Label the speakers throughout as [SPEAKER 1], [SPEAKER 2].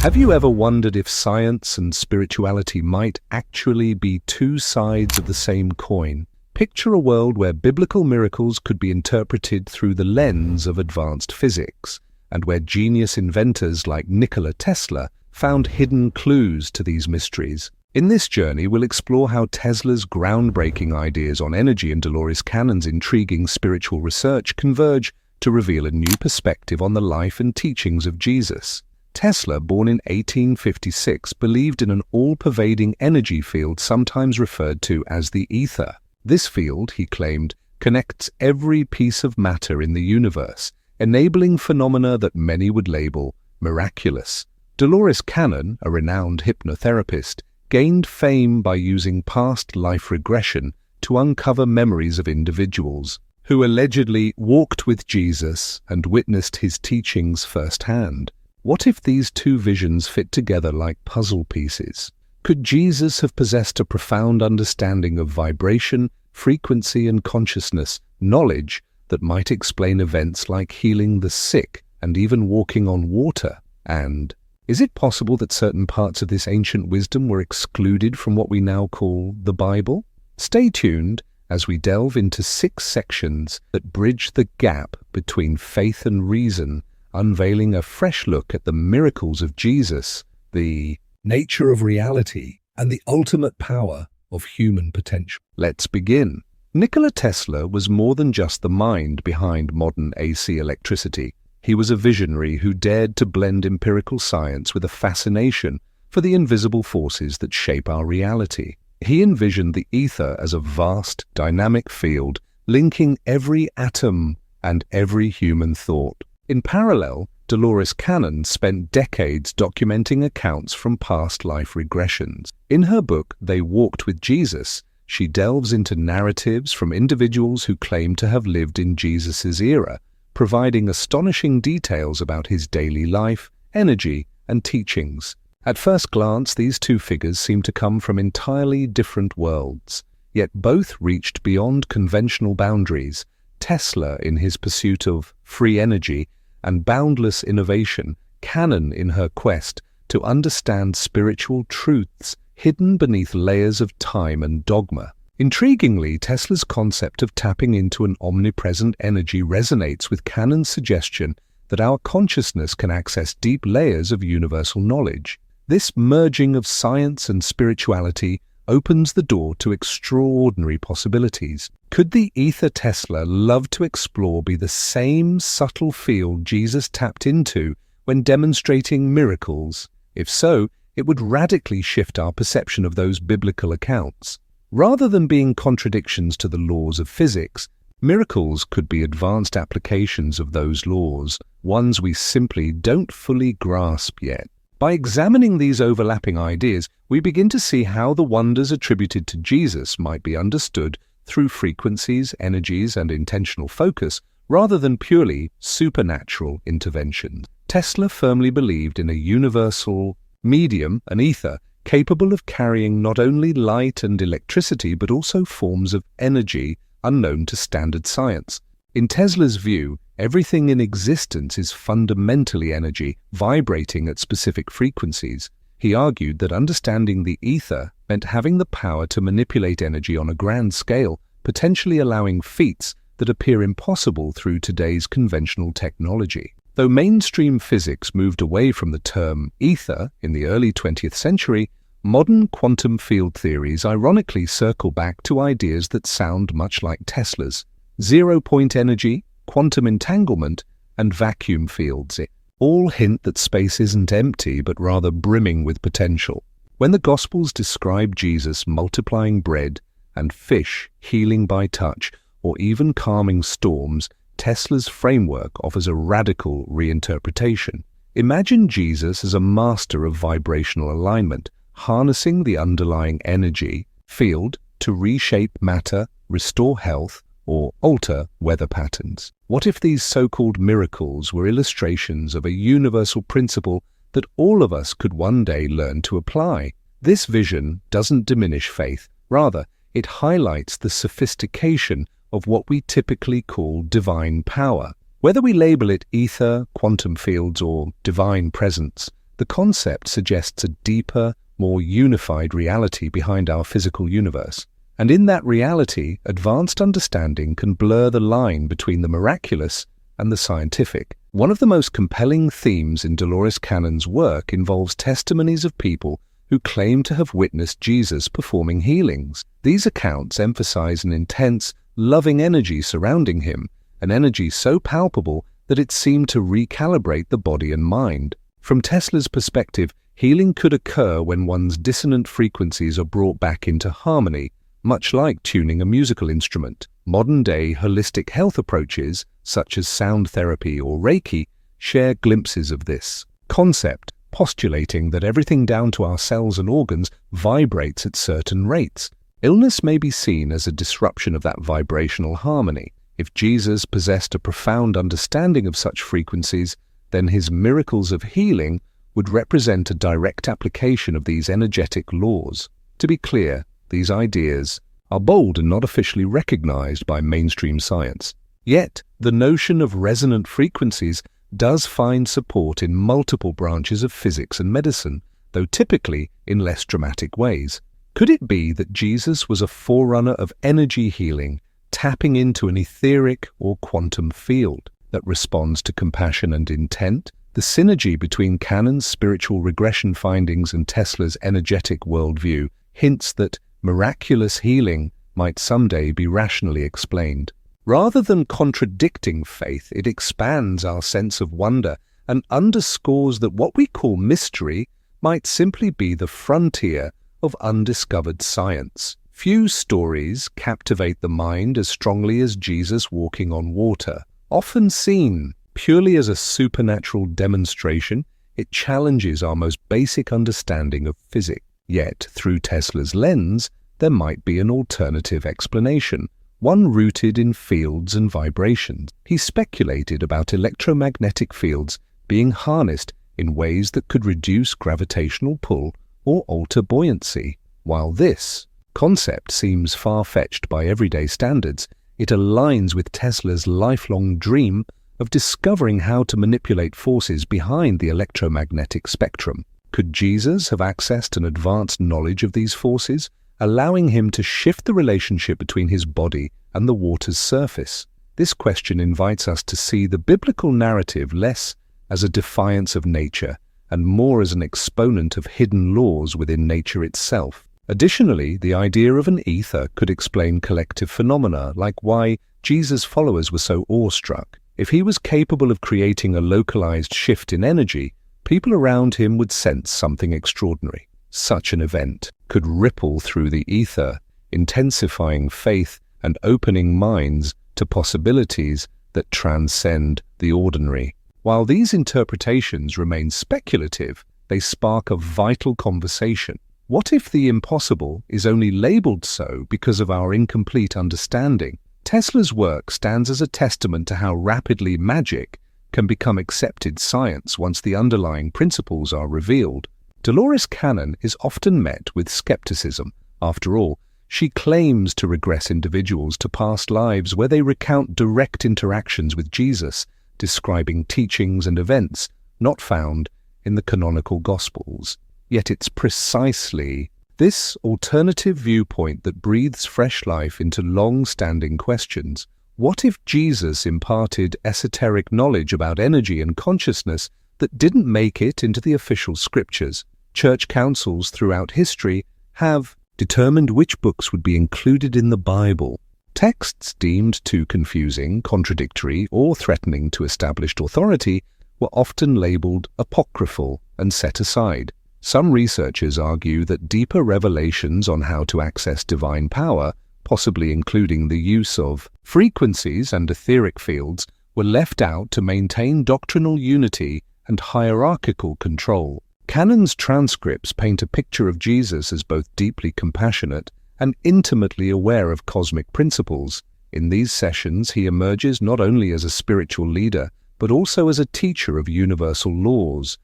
[SPEAKER 1] Have you ever wondered if science and spirituality might actually be two sides of the same coin? Picture a world where biblical miracles could be interpreted through the lens of advanced physics, and where genius inventors like Nikola Tesla found hidden clues to these mysteries. In this journey, we'll explore how Tesla's groundbreaking ideas on energy and Dolores Cannon's intriguing spiritual research converge to reveal a new perspective on the life and teachings of Jesus. Tesla, born in 1856, believed in an all-pervading energy field sometimes referred to as the ether. This field, he claimed, connects every piece of matter in the universe, enabling phenomena that many would label miraculous. Dolores Cannon, a renowned hypnotherapist, gained fame by using past life regression to uncover memories of individuals who allegedly walked with Jesus and witnessed his teachings firsthand. What if these two visions fit together like puzzle pieces? Could Jesus have possessed a profound understanding of vibration, frequency, and consciousness, knowledge that might explain events like healing the sick and even walking on water? And is it possible that certain parts of this ancient wisdom were excluded from what we now call the Bible? Stay tuned as we delve into 6 sections that bridge the gap between faith and reason, unveiling a fresh look at the miracles of Jesus, the nature of reality, and the ultimate power of human potential. Let's begin. Nikola Tesla was more than just the mind behind modern AC electricity. He was a visionary who dared to blend empirical science with a fascination for the invisible forces that shape our reality. He envisioned the ether as a vast, dynamic field, linking every atom and every human thought. In parallel, Dolores Cannon spent decades documenting accounts from past life regressions. In her book, They Walked with Jesus, she delves into narratives from individuals who claim to have lived in Jesus' era, providing astonishing details about his daily life, energy, and teachings. At first glance, these two figures seem to come from entirely different worlds, yet both reached beyond conventional boundaries. Tesla in his pursuit of free energy and boundless innovation, Cannon in her quest to understand spiritual truths hidden beneath layers of time and dogma. Intriguingly, Tesla's concept of tapping into an omnipresent energy resonates with Cannon's suggestion that our consciousness can access deep layers of universal knowledge. This merging of science and spirituality opens the door to extraordinary possibilities. Could the ether Tesla loved to explore be the same subtle field Jesus tapped into when demonstrating miracles? If so, it would radically shift our perception of those biblical accounts. Rather than being contradictions to the laws of physics, miracles could be advanced applications of those laws, ones we simply don't fully grasp yet. By examining these overlapping ideas, we begin to see how the wonders attributed to Jesus might be understood through frequencies, energies, and intentional focus, rather than purely supernatural interventions. Tesla firmly believed in a universal medium, an ether, capable of carrying not only light and electricity but also forms of energy unknown to standard science. In Tesla's view, everything in existence is fundamentally energy, vibrating at specific frequencies. He argued that understanding the ether meant having the power to manipulate energy on a grand scale, potentially allowing feats that appear impossible through today's conventional technology. Though mainstream physics moved away from the term ether in the early 20th century, modern quantum field theories ironically circle back to ideas that sound much like Tesla's: zero-point energy, quantum entanglement, and vacuum fields. All hint that space isn't empty but rather brimming with potential. When the Gospels describe Jesus multiplying bread and fish, healing by touch, or even calming storms, Tesla's framework offers a radical reinterpretation. Imagine Jesus as a master of vibrational alignment, harnessing the underlying energy field to reshape matter, restore health, or alter weather patterns. What if these so-called miracles were illustrations of a universal principle that all of us could one day learn to apply? This vision doesn't diminish faith. Rather, it highlights the sophistication of what we typically call divine power. Whether we label it ether, quantum fields, or divine presence, The concept suggests a deeper, more unified reality behind our physical universe. And in that reality, advanced understanding can blur the line between the miraculous and the scientific. One of the most compelling themes in Dolores Cannon's work involves testimonies of people who claim to have witnessed Jesus performing healings. These accounts emphasize an intense, loving energy surrounding him, an energy so palpable that it seemed to recalibrate the body and mind. From Tesla's perspective, healing could occur when one's dissonant frequencies are brought back into harmony, much like tuning a musical instrument. Modern-day holistic health approaches, such as sound therapy or Reiki, share glimpses of this concept, postulating that everything down to our cells and organs vibrates at certain rates. Illness may be seen as a disruption of that vibrational harmony. If Jesus possessed a profound understanding of such frequencies, then his miracles of healing would represent a direct application of these energetic laws. To be clear, these ideas are bold and not officially recognized by mainstream science. Yet, the notion of resonant frequencies does find support in multiple branches of physics and medicine, though typically in less dramatic ways. Could it be that Jesus was a forerunner of energy healing, tapping into an etheric or quantum field that responds to compassion and intent? The synergy between Cannon's spiritual regression findings and Tesla's energetic worldview hints that miraculous healing might someday be rationally explained. Rather than contradicting faith, it expands our sense of wonder and underscores that what we call mystery might simply be the frontier of undiscovered science. Few stories captivate the mind as strongly as Jesus walking on water. Often seen purely as a supernatural demonstration, it challenges our most basic understanding of physics. Yet, through Tesla's lens, there might be an alternative explanation, one rooted in fields and vibrations. He speculated about electromagnetic fields being harnessed in ways that could reduce gravitational pull or alter buoyancy. While this concept seems far-fetched by everyday standards, it aligns with Tesla's lifelong dream of discovering how to manipulate forces behind the electromagnetic spectrum. Could Jesus have accessed an advanced knowledge of these forces, allowing him to shift the relationship between his body and the water's surface? This question invites us to see the biblical narrative less as a defiance of nature and more as an exponent of hidden laws within nature itself. Additionally, the idea of an ether could explain collective phenomena, like why Jesus' followers were so awestruck. If he was capable of creating a localized shift in energy, people around him would sense something extraordinary. Such an event could ripple through the ether, intensifying faith and opening minds to possibilities that transcend the ordinary. While these interpretations remain speculative, they spark a vital conversation. What if the impossible is only labeled so because of our incomplete understanding? Tesla's work stands as a testament to how rapidly magic can become accepted science once the underlying principles are revealed. Dolores Cannon is often met with skepticism. After all, she claims to regress individuals to past lives where they recount direct interactions with Jesus, describing teachings and events not found in the canonical Gospels. Yet it's precisely this alternative viewpoint that breathes fresh life into long-standing questions. What if Jesus imparted esoteric knowledge about energy and consciousness that didn't make it into the official scriptures? Church councils throughout history have determined which books would be included in the Bible. Texts deemed too confusing, contradictory, or threatening to established authority were often labeled apocryphal and set aside. Some researchers argue that deeper revelations on how to access divine power, possibly including the use of frequencies and etheric fields, were left out to maintain doctrinal unity and hierarchical control. Cannon's transcripts paint a picture of Jesus as both deeply compassionate and intimately aware of cosmic principles. In these sessions, he emerges not only as a spiritual leader, but also as a teacher of universal laws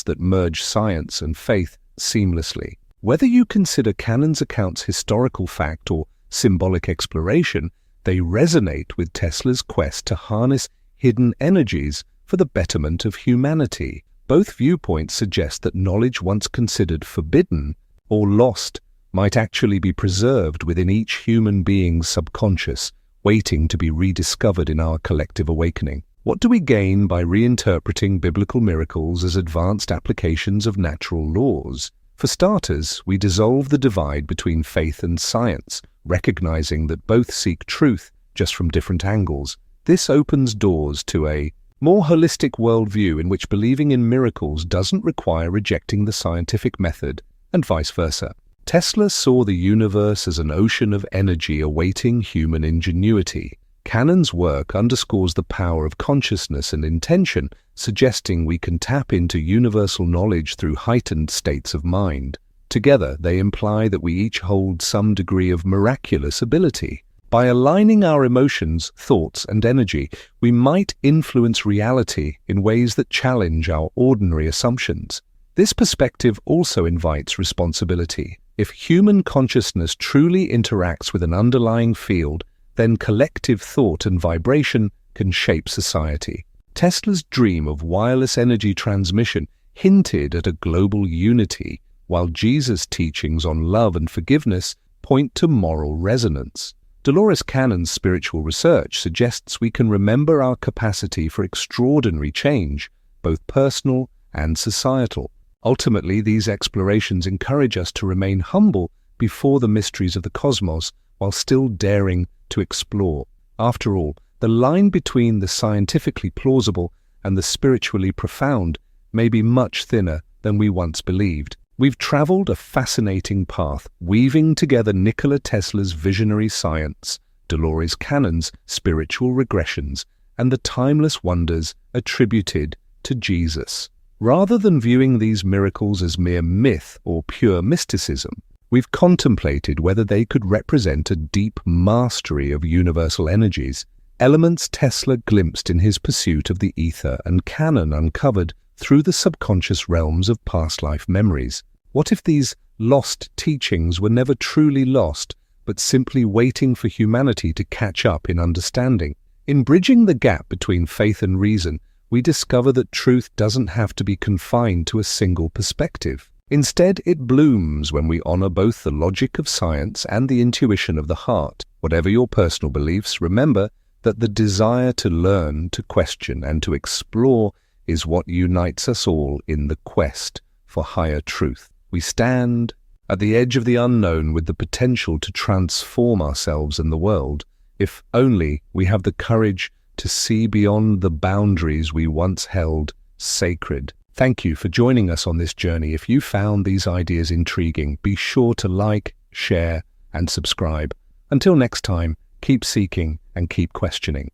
[SPEAKER 1] that merge science and faith seamlessly. Whether you consider Cannon's accounts historical fact or symbolic exploration, they resonate with Tesla's quest to harness hidden energies for the betterment of humanity. Both viewpoints suggest that knowledge once considered forbidden or lost might actually be preserved within each human being's subconscious, waiting to be rediscovered in our collective awakening. What do we gain by reinterpreting biblical miracles as advanced applications of natural laws? For starters, we dissolve the divide between faith and science, recognizing that both seek truth, just from different angles. This opens doors to a more holistic worldview in which believing in miracles doesn't require rejecting the scientific method, and vice versa. Tesla saw the universe as an ocean of energy awaiting human ingenuity. Cannon's work underscores the power of consciousness and intention, suggesting we can tap into universal knowledge through heightened states of mind. Together, they imply that we each hold some degree of miraculous ability. By aligning our emotions, thoughts, and energy, we might influence reality in ways that challenge our ordinary assumptions. This perspective also invites responsibility. If human consciousness truly interacts with an underlying field, then collective thought and vibration can shape society. Tesla's dream of wireless energy transmission hinted at a global unity, while Jesus' teachings on love and forgiveness point to moral resonance. Dolores Cannon's spiritual research suggests we can remember our capacity for extraordinary change, both personal and societal. Ultimately, these explorations encourage us to remain humble before the mysteries of the cosmos while still daring to explore. After all, the line between the scientifically plausible and the spiritually profound may be much thinner than we once believed. We've traveled a fascinating path, weaving together Nikola Tesla's visionary science, Dolores Cannon's spiritual regressions, and the timeless wonders attributed to Jesus. Rather than viewing these miracles as mere myth or pure mysticism, we've contemplated whether they could represent a deep mastery of universal energies, elements Tesla glimpsed in his pursuit of the ether and canon uncovered through the subconscious realms of past life memories. What if these lost teachings were never truly lost, but simply waiting for humanity to catch up in understanding? In bridging the gap between faith and reason, we discover that truth doesn't have to be confined to a single perspective. Instead, it blooms when we honor both the logic of science and the intuition of the heart. Whatever your personal beliefs, remember that the desire to learn, to question, and to explore is what unites us all in the quest for higher truth. We stand at the edge of the unknown with the potential to transform ourselves and the world, if only we have the courage to see beyond the boundaries we once held sacred. Thank you for joining us on this journey. If you found these ideas intriguing, be sure to like, share, and subscribe. Until next time, keep seeking and keep questioning.